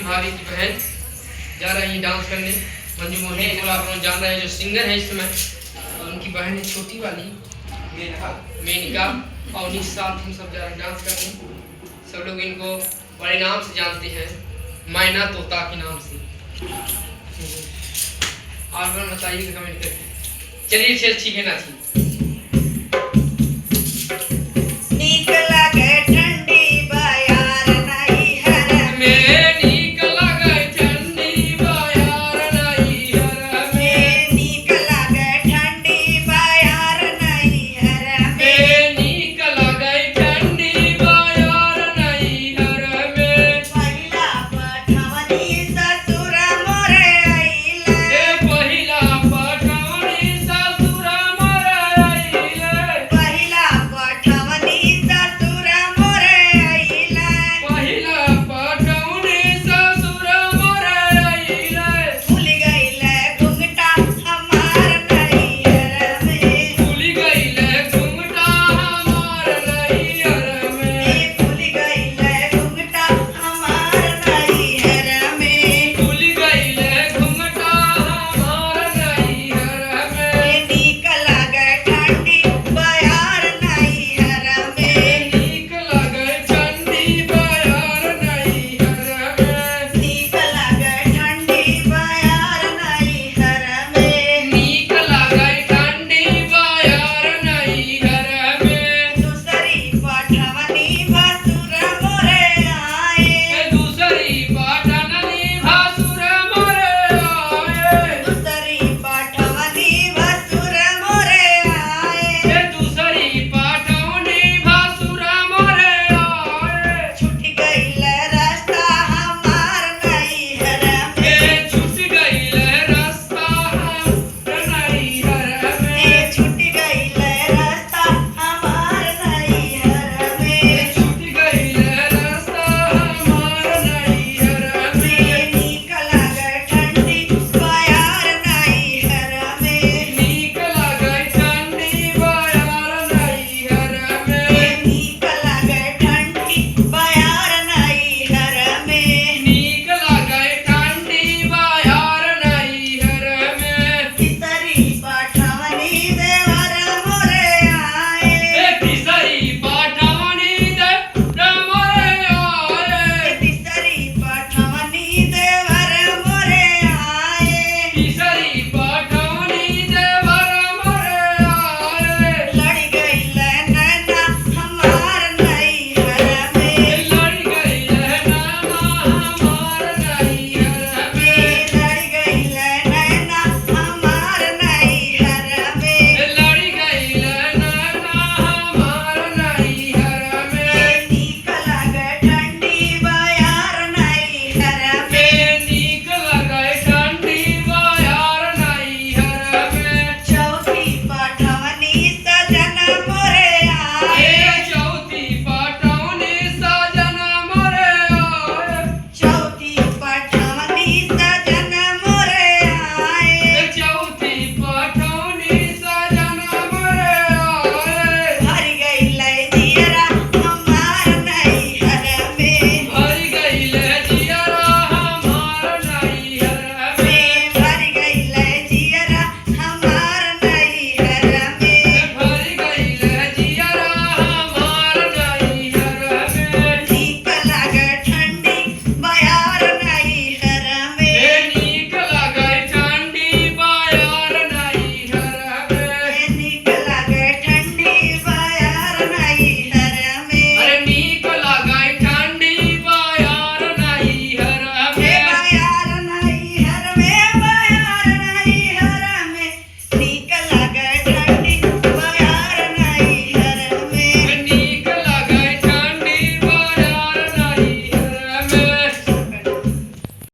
भाभी की बहन जा रही है डांस करने। मंजू मोहिनी को आप लोग जान रहे हैं जो सिंगर है इस समय, और उनकी बहन है छोटी वाली मेनका, और उन्हीं साथ हम सब जा रहे हैं डांस करने। सब लोग इनको बड़े नाम से जानते हैं, मैना तोता के नाम से। आप लोग बताइए कमेंट करके। चलिए ठीक है ना, ठीक।